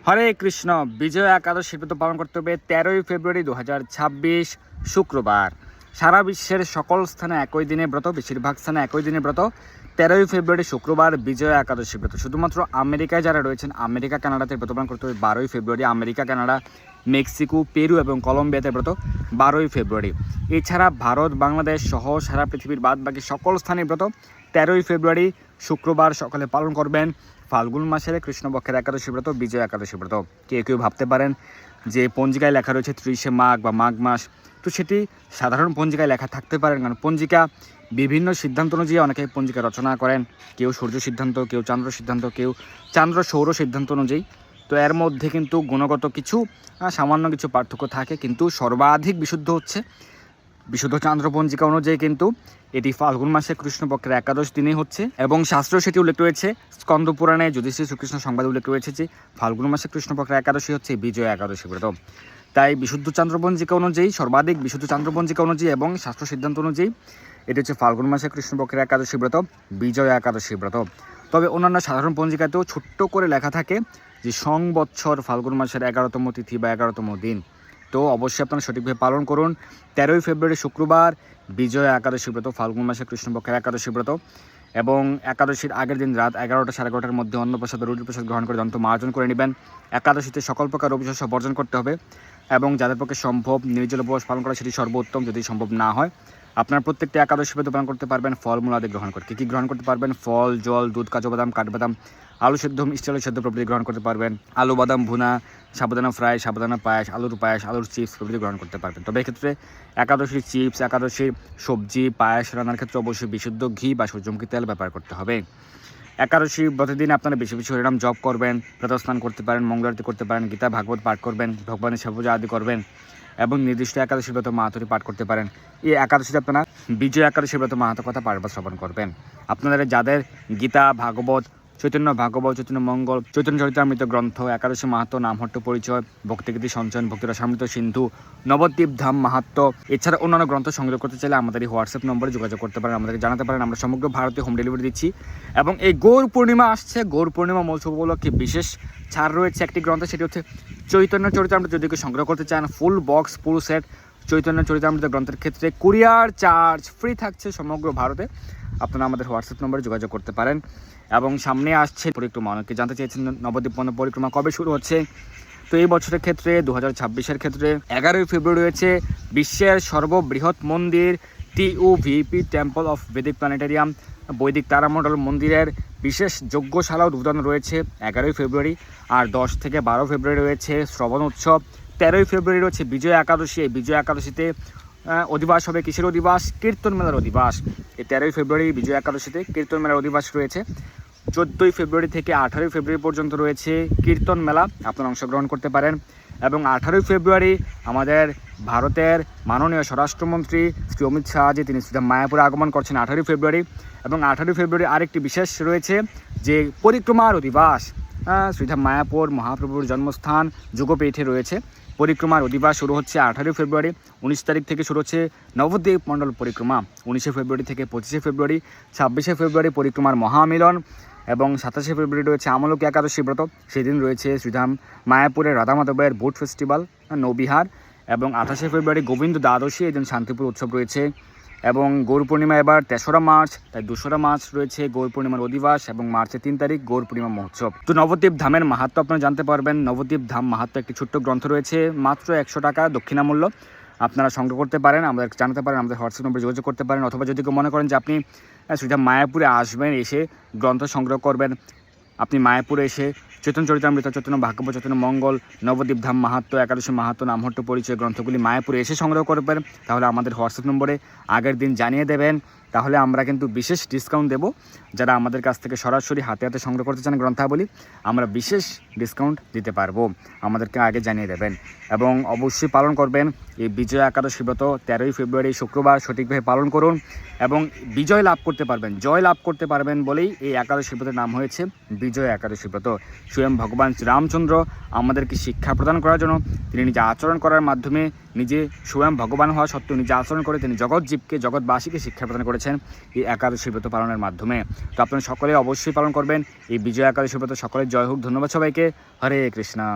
হরে কৃষ্ণ। বিজয়া একাদশী ব্রত পালন করতে হবে 13ই ফেব্রুয়ারি 2026 শুক্রবার। সারা বিশ্বের সকল স্থানে একই দিনে ব্রত, বেশিরভাগ স্থানে একই দিনে ব্রত। 13ই ফেব্রুয়ারি শুক্রবার বিজয়া একাদশী ব্রত। শুধুমাত্র আমেরিকায় যারা রয়েছেন, আমেরিকা কানাডাতে ব্রত পালন করতে হবে 12ই ফেব্রুয়ারি। আমেরিকা, কানাডা, মেক্সিকো, পেরু এবং কলম্বিয়াতে ব্রত 12ই ফেব্রুয়ারি। এছাড়া ভারত, বাংলাদেশ সহ সারা পৃথিবীর বাদ বাকি সকল স্থানে ব্রত 13ই ফেব্রুয়ারি শুক্রবার সকালে পালন করবেন। ফাল্গুন মাসের কৃষ্ণপক্ষের একাদশী ব্রত বিজয় একাদশী ব্রত। কেউ ভাবতে পারেন যে পঞ্জিকায় লেখা রয়েছে 30শে মাঘ বা মাঘ মাস, তো সেটি সাধারণ পঞ্জিকায় লেখা থাকতে পারেন, কারণ পঞ্জিকা বিভিন্ন সিদ্ধান্ত অনুযায়ী অনেকে পঞ্জিকা রচনা করেন। কেউ সূর্য সিদ্ধান্ত, কেউ চন্দ্র সিদ্ধান্ত, কেউ চন্দ্র সৌর সিদ্ধান্ত অনুযায়ী। তো এর মধ্যে কিন্তু গুণগত কিছু সামান্য কিছু পার্থক্য থাকে, কিন্তু সর্বাধিক বিশুদ্ধ হচ্ছে বিশুদ্ধ চান্দ্র পঞ্জিকা অনুযায়ী কিন্তু এটি ফাল্গুন মাসে কৃষ্ণপক্ষের একাদশ দিনেই হচ্ছে। এবং শাস্ত্র সেটি উল্লেখ রয়েছে, স্কন্দ পুরাণে যুধিষ্ঠির শ্রীকৃষ্ণ সংবাদে উল্লেখ রয়েছে যে ফাল্গুন মাসে কৃষ্ণপক্ষের একাদশী হচ্ছে বিজয়া একাদশী ব্রত। তাই বিশুদ্ধ চান্দ্রপঞ্জিকা অনুযায়ী, সর্বাধিক বিশুদ্ধ চান্দ্রপঞ্জিকা অনুযায়ী এবং শাস্ত্র সিদ্ধান্ত অনুযায়ী এটি হচ্ছে ফাল্গুন মাসে কৃষ্ণপক্ষের একাদশী ব্রত বিজয়া একাদশী ব্রত। তবে অন্যান্য সাধারণ পঞ্জিকাতেও ছোট্ট করে লেখা থাকে যে সংবৎসর ফাল্গুন মাসের 11তম তিথি বা 11তম দিন। তো অবশ্যই আপনারা সঠিকভাবে পালন করুন। 13ই ফেব্রুয়ারি শুক্রবার বিজয়া একাদশী ব্রত, ফাল্গুন মাসে কৃষ্ণপক্ষের একাদশী ব্রত। এবং একাদশীর আগের দিন রাত 11টা সাড়ে 11টার মধ্যে অন্নপ্রসাদ রুটি প্রসাদ গ্রহণ করে দন্ত মার্জন করে নেবেন। একাদশীতে সকল প্রকার রবিশস্য বর্জন করতে হবে এবং যাদের পক্ষে সম্ভব নির্জল উপবাস পালন করা সেটি সর্বোত্তম। যদি সম্ভব না হয় আপনার প্রত্যেকটি একাদশী ব্রত পালন করতে পারবেন ফলমূল আদি গ্রহণ করে। কী গ্রহণ করতে পারবেন? ফল, জল, দুধ, কাজু বাদাম, কাঠবাদাম, আলু সেদ্ধ, মিষ্টি আলু সেদ্ধ প্রভৃতি গ্রহণ করতে পারবেন। আলু বাদাম ভুনা, সাবুদানা ফ্রাই, সাবুদানা পায়েস, আলুর চিপস প্রভৃতি গ্রহণ করতে পারবেন। তবে এক্ষেত্রে একাদশীর চিপস, একাদশীর সবজি, পায়েস রান্নার ক্ষেত্রে অবশ্যই বিশুদ্ধ ঘি বা সূর্যমুখী তেল ব্যবহার করতে হবে। একাদশী ব্রতের দিন আপনারা বেশি বেশি হরিনাম জপ করবেন, প্রাতঃস্নান করতে পারেন, মঙ্গলারতি করতে পারেন, গীতা ভাগবত পাঠ করবেন, ভগবানের সেবা পূজা আদি করবেন এবং নির্দিষ্ট একাদশী ব্রত মাহাত্ম্য পাঠ করতে পারেন। এই একাদশীতে আপনারা বিজয় একাদশী ব্রত মাহাত্ম্য কথা পাঠবা শ্রবণ করবেন। আপনাদের যাদের গীতা, ভাগবত, চৈতন্য ভাগবত, চৈতন্য মঙ্গল, চৈতন্য চরিতামৃত গ্রন্থ, একাদশী মাহাত্ম্য, নামহট্ট পরিচয়, ভক্তিগীতি সঞ্চয়ন, ভক্তিরসামৃত সিন্ধু, নবদ্বীপ ধাম মাহাত্ম্য, এছাড়া অন্যান্য গ্রন্থ সংগ্রহ করতে চাইলে আমাদের এই হোয়াটসঅ্যাপ নম্বরে যোগাযোগ করতে পারেন, আমাদেরকে জানাতে পারেন। আমরা সমগ্র ভারতে হোম ডেলিভারি দিচ্ছি। এবং এই গৌর পূর্ণিমা আসছে, গৌর পূর্ণিমা মহোৎসব উপলক্ষে বিশেষ ছাড় রয়েছে একটি গ্রন্থ, সেটি হচ্ছে চৈতন্য চরিতামৃত। যদি কেউ সংগ্রহ করতে চান ফুল বক্স পুরো সেট চৈতন্য চরিতামৃত গ্রন্থের ক্ষেত্রে কুরিয়ার চার্জ ফ্রি থাকছে সমগ্র ভারতে। আপনারা আমাদের হোয়াটসঅ্যাপ নম্বরে যোগাযোগ করতে পারেন। এবং সামনে আসছে পরিক্রমা, অনেকে জানতে চেয়েছেন নবদ্বীপ পরিক্রমা কবে শুরু হচ্ছে। তো এই বছরের ক্ষেত্রে 2026-এর ক্ষেত্রে 11ই ফেব্রুয়ারি রয়েছে বিশ্বের সর্ববৃহৎ মন্দির TUVP টেম্পল অফ বেদিক প্ল্যানেটেরিয়াম বৈদিক তারামণ্ডল মন্দিরের বিশেষ যজ্ঞশালা উদ্বোধন রয়েছে 11ই ফেব্রুয়ারি। আর 10 থেকে 12 ফেব্রুয়ারি রয়েছে শ্রবণ উৎসব। 13ই ফেব্রুয়ারি রয়েছে বিজয়া একাদশী। এই বিজয়া একাদশীতে অধিবাস হবে কিসের অধিবাস? কীর্তন মেলার অধিবাস। এই 13ই ফেব্রুয়ারি বিজয়া একাদশীতে কীর্তন মেলার অধিবাস রয়েছে। 14ই ফেব্রুয়ারি থেকে 18ই ফেব্রুয়ারি পর্যন্ত রয়েছে কীর্তন মেলা, আপনারা অংশগ্রহণ করতে পারেন। এবং 18ই ফেব্রুয়ারি আমাদের ভারতের মাননীয় স্বরাষ্ট্রমন্ত্রী শ্রী অমিত শাহজি তিনি মায়াপুরে আগমন করছেন 18ই ফেব্রুয়ারি। এবং 18ই ফেব্রুয়ারি আরেকটি বিশেষ রয়েছে যে পরিক্রমার অধিবাস। শ্রীধাম মায়াপুর মহাপ্রভুর জন্মস্থান যোগপীঠে রয়েছে পরিক্রমার অধিবাস শুরু হচ্ছে 18ই ফেব্রুয়ারি। 19 তারিখ থেকে শুরু হচ্ছে নবদ্বীপ মণ্ডল পরিক্রমা 19শে ফেব্রুয়ারি থেকে 25শে ফেব্রুয়ারি। 26শে ফেব্রুয়ারি পরিক্রমার মহামিলন এবং 27শে ফেব্রুয়ারি রয়েছে আমলকি একাদশী ব্রত। সেদিন রয়েছে শ্রীধাম মায়াপুরের রাধা মাধবের বুট ফেস্টিভ্যাল নৌবিহার। এবং 28শে ফেব্রুয়ারি গোবিন্দ দ্বাদশী, এই দিন শান্তিপুর উৎসব রয়েছে। এবং গৌর পূর্ণিমা এবার 3রা মার্চ, তাই 2রা মার্চ রয়েছে গৌর পূর্ণিমার অধিবাস এবং মার্চের 3 তারিখ গৌর পূর্ণিমা মহোৎসব। তো নবদ্বীপ ধামের মাহাত্ম্য আপনারা জানতে পারবেন। নবদ্বীপ ধাম মাহাত্ম্য একটি ছোট্ট গ্রন্থ রয়েছে, মাত্র 100 টাকা দক্ষিণামূল্য। আপনারা সংগ্রহ করতে পারেন, আমাদের জানাতে পারেন, আমাদের হোয়াটসঅ্যাপ নম্বরে যোগাযোগ করতে পারেন। অথবা যদি কেউ মনে করেন যে আপনি শ্রীধাম মায়াপুরে আসবেন, এসে গ্রন্থ সংগ্রহ করবেন, আপনি মায়াপুরে এসে চৈতন্য চরিতামৃত, চৈতন্য ভাগবত, চৈতন্য মঙ্গল, নবদ্বীপ ধাম মাহাত্ম্য, একাদশী মাহাত্ম্য, নামহট্ট পরিচয় গ্রন্থগুলি মায়াপুরে এসে সংগ্রহ করবেন, তাহলে আমাদের হোয়াটসঅ্যাপ নম্বরে আগের দিন জানিয়ে দেবেন। তাহলে আমরা কিন্তু বিশেষ ডিসকাউন্ট দেব। যারা আমাদের কাছ থেকে সরাসরি হাতে হাতে সংগ্রহ করতে চান গ্রন্থাবলী, আমরা বিশেষ ডিসকাউন্ট দিতে পারবো, আমাদেরকে আগে জানিয়ে দেবেন। এবং অবশ্যই পালন করবেন এই বিজয়া একাদশী ব্রত 13ই ফেব্রুয়ারি শুক্রবার সঠিকভাবে পালন করুন এবং বিজয় লাভ করতে পারবেন, জয় লাভ করতে পারবেন বলেই এই একাদশী ব্রতের নাম হয়েছে বিজয়া একাদশী ব্রত। স্বয়ং ভগবান শ্রীরামচন্দ্র আমাদেরকে শিক্ষা প্রদান করার জন্য তিনি নিজে আচরণ করার মাধ্যমে নিজে স্বয়ং ভগবান হওয়া সত্ত্বেও নিজে আচরণ করে তিনি জগৎজীবকে জগৎবাসীকে শিক্ষা প্রদান করেছেন এই একাদশী ব্রত পালনের মাধ্যমে। তো আপনারা সকলে অবশ্যই পালন করবেন এই বিজয়া একাদশী ব্রত। সকলের জয় হোক। ধন্যবাদ সবাইকে। হরে কৃষ্ণা।